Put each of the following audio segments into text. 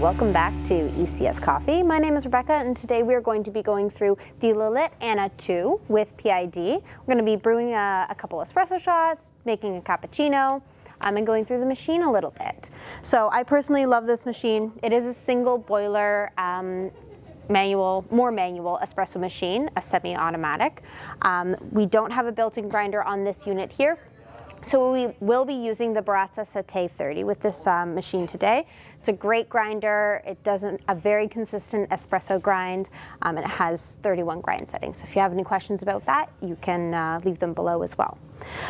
welcome back to ECS Coffee. My name is Rebecca, and today we are going to be going through the Lelit Anna 2 with PID. We're going to be brewing a couple espresso shots, making a cappuccino, and going through the machine a little bit. So I personally love this machine. It is a single boiler more manual espresso machine, a semi-automatic. We don't have a built-in grinder on this unit here. So we will be using the Baratza Satay 30 with this machine today. It's a great grinder. It does a very consistent espresso grind, and it has 31 grind settings. So if you have any questions about that, you can leave them below as well.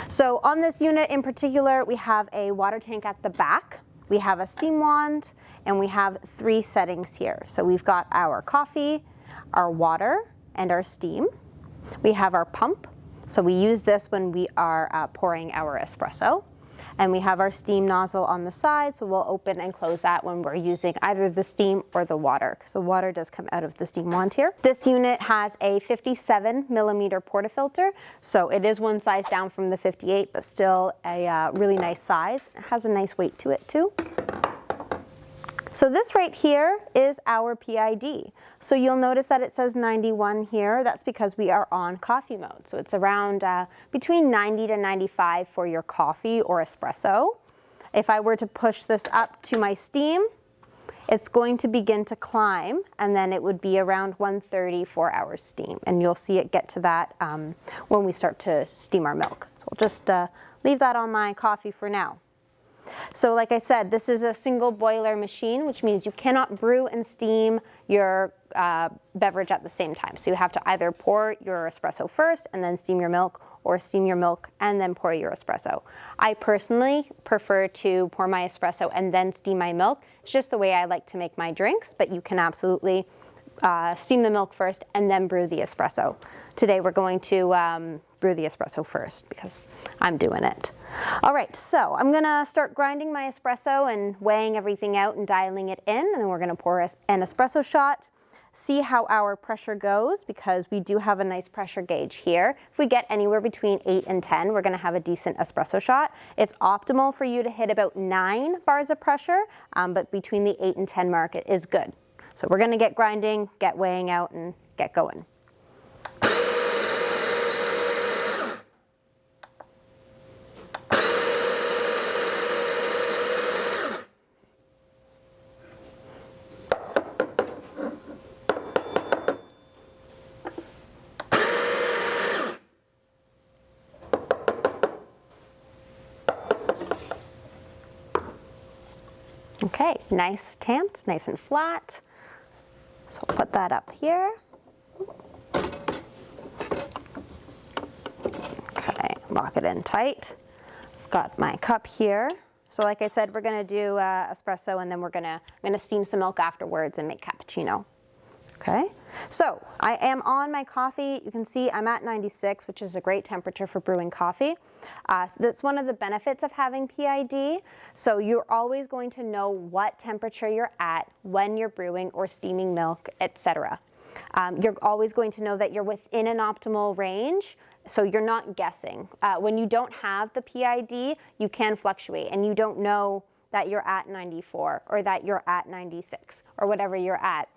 So on this unit in particular, we have a water tank at the back. We have a steam wand, and we have 3 settings here. So we've got our coffee, our water, and our steam. We have our pump. So we use this when we are pouring our espresso. And we have our steam nozzle on the side, so we'll open and close that when we're using either the steam or the water, because the water does come out of the steam wand here. This unit has a 57mm portafilter, so it is one size down from the 58, but still a really nice size. It has a nice weight to it too. So this right here is our PID. So you'll notice that it says 91 here. That's because we are on coffee mode. So it's around between 90 to 95 for your coffee or espresso. If I were to push this up to my steam, it's going to begin to climb, and then it would be around 130 for our steam. And you'll see it get to that when we start to steam our milk. So I'll just leave that on my coffee for now. So like I said, this is a single boiler machine, which means you cannot brew and steam your beverage at the same time. So you have to either pour your espresso first and then steam your milk, or steam your milk and then pour your espresso. I personally prefer to pour my espresso and then steam my milk. It's just the way I like to make my drinks, but you can absolutely steam the milk first and then brew the espresso. Today we're going to brew the espresso first because I'm doing it. All right, so I'm gonna start grinding my espresso and weighing everything out and dialing it in, and then we're gonna pour an espresso shot, see how our pressure goes, because we do have a nice pressure gauge here. If we get anywhere between 8 and 10, we're gonna have a decent espresso shot. It's optimal for you to hit about 9 bars of pressure, but between the 8 and 10 mark, it is good. So we're gonna get grinding, get weighing out, and get going. Okay, nice tamped, nice and flat. So I'll put that up here. Okay, lock it in tight. Got my cup here. So like I said, we're gonna do espresso, and then I'm gonna steam some milk afterwards and make cappuccino. Okay, so I am on my coffee. You can see I'm at 96, which is a great temperature for brewing coffee. That's one of the benefits of having PID. So you're always going to know what temperature you're at when you're brewing or steaming milk, etc. You're always going to know that you're within an optimal range, so you're not guessing. When you don't have the PID, you can fluctuate, and you don't know that you're at 94 or that you're at 96 or whatever you're at.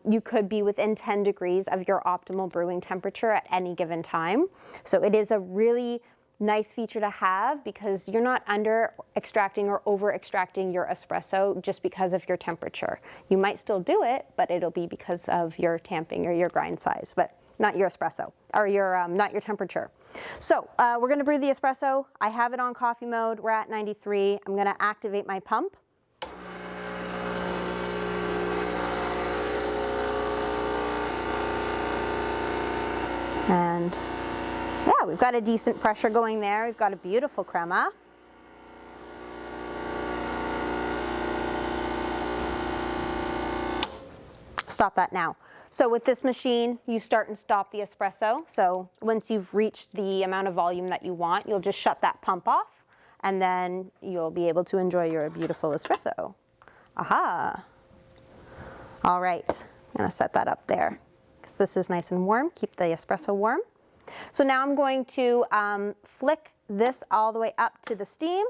You could be within 10 degrees of your optimal brewing temperature at any given time. So it is a really nice feature to have, because you're not under extracting or over extracting your espresso just because of your temperature. You might still do it, but it'll be because of your tamping or your grind size, but not your espresso, or your not your temperature. So we're gonna brew the espresso. I have it on coffee mode. We're at 93. I'm gonna activate my pump. And yeah, we've got a decent pressure going there. We've got a beautiful crema. Stop that now. So with this machine, you start and stop the espresso. So once you've reached the amount of volume that you want, you'll just shut that pump off, and then you'll be able to enjoy your beautiful espresso. Aha. All right, I'm gonna set that up there, because this is nice and warm. Keep the espresso warm. So now I'm going to flick this all the way up to the steam.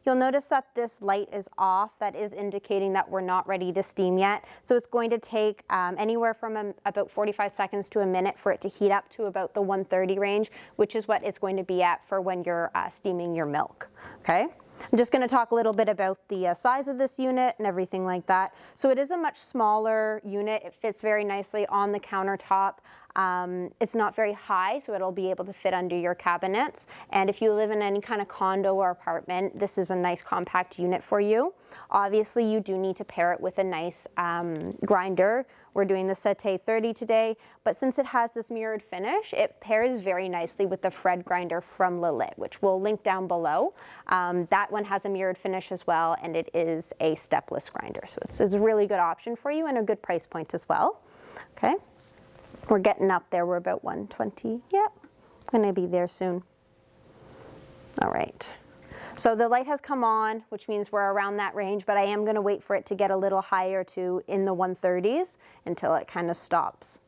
You'll notice that this light is off. That is indicating that we're not ready to steam yet. So it's going to take anywhere from about 45 seconds to a minute for it to heat up to about the 130 range, which is what it's going to be at for when you're steaming your milk, okay? I'm just going to talk a little bit about the size of this unit and everything like that. So it is a much smaller unit. It fits very nicely on the countertop. It's not very high, so it'll be able to fit under your cabinets. And if you live in any kind of condo or apartment, this is a nice compact unit for you. Obviously, you do need to pair it with a nice grinder. We're doing the Sete 30 today, but since it has this mirrored finish, it pairs very nicely with the Fred grinder from Lelit, which we'll link down below. That one has a mirrored finish as well, and it is a stepless grinder. So it's a really good option for you and a good price point as well. Okay, we're getting up there. We're about 120. Yep, gonna be there soon. All right. So the light has come on, which means we're around that range, but I am going to wait for it to get a little higher to in the 130s until it kind of stops.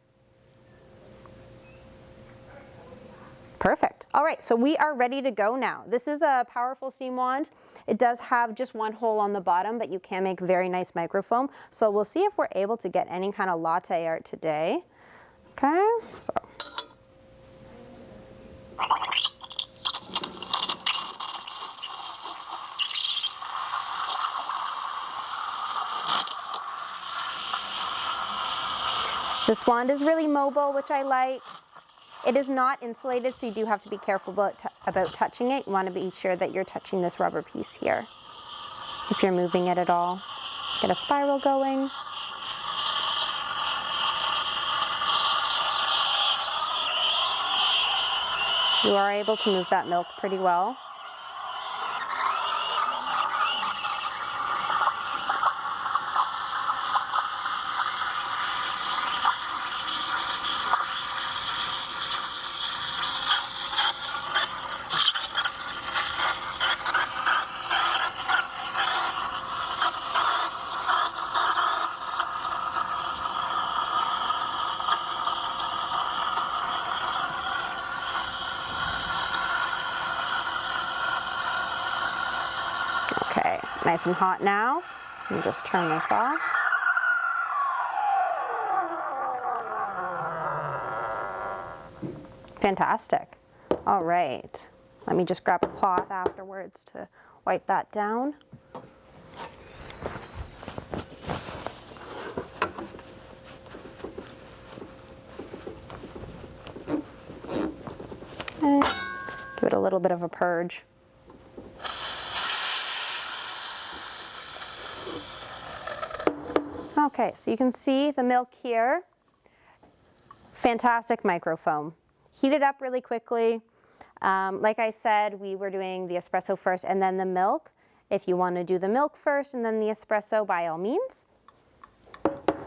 Perfect. All right, so we are ready to go now. This is a powerful steam wand. It does have just one hole on the bottom, but you can make very nice microfoam. So we'll see if we're able to get any kind of latte art today. Okay, so. This wand is really mobile, which I like. It is not insulated, so you do have to be careful about touching it. You want to be sure that you're touching this rubber piece here if you're moving it at all. Get a spiral going. You are able to move that milk pretty well. Nice and hot now. And just turn this off. Fantastic. All right. Let me just grab a cloth afterwards to wipe that down. Okay. Give it a little bit of a purge. Okay, so you can see the milk here. Fantastic microfoam. Heated up really quickly. Like I said, we were doing the espresso first and then the milk. If you want to do the milk first and then the espresso, by all means.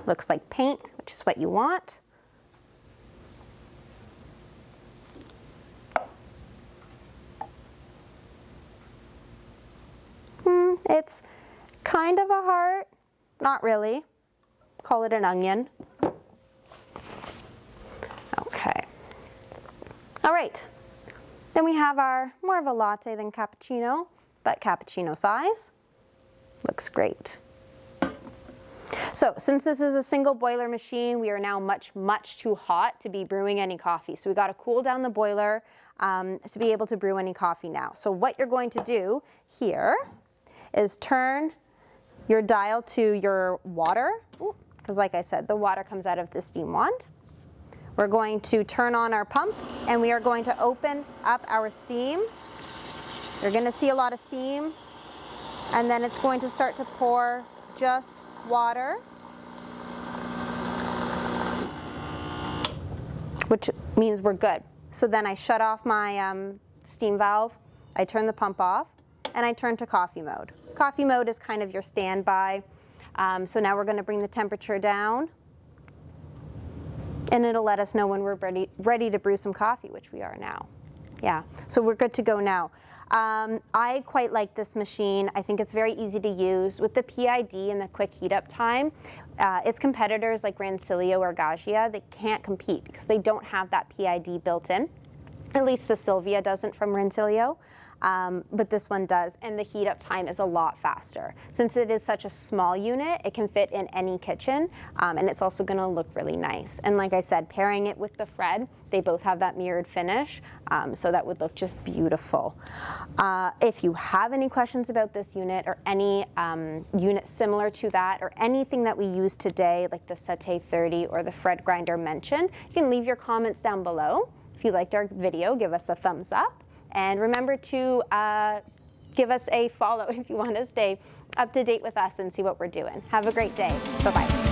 Looks like paint, which is what you want. It's kind of a heart, not really. Call it an onion. Okay. All right. Then we have our more of a latte than cappuccino, but cappuccino size. Looks great. So since this is a single boiler machine, we are now much, much too hot to be brewing any coffee. So we got to cool down the boiler to be able to brew any coffee now. So what you're going to do here is turn your dial to your water, because like I said, the water comes out of the steam wand. We're going to turn on our pump and we are going to open up our steam. You're going to see a lot of steam, and then it's going to start to pour just water, which means we're good. So then I shut off my steam valve, I turn the pump off, and I turn to coffee mode. Coffee mode is kind of your standby. So now we're going to bring the temperature down, and it'll let us know when we're ready to brew some coffee, which we are now. Yeah, so we're good to go now. I quite like this machine. I think it's very easy to use. With the PID and the quick heat up time, its competitors like Rancilio or Gaggia, they can't compete because they don't have that PID built in. At least the Sylvia doesn't from Rentilio. But this one does, and the heat up time is a lot faster. Since it is such a small unit, it can fit in any kitchen, and it's also gonna look really nice. And like I said, pairing it with the Fred, they both have that mirrored finish, so that would look just beautiful. If you have any questions about this unit or any unit similar to that, or anything that we used today, like the Sate 30 or the Fred grinder mentioned, you can leave your comments down below. If you liked our video, give us a thumbs up. And remember to give us a follow if you want to stay up to date with us and see what we're doing. Have a great day. Bye-bye.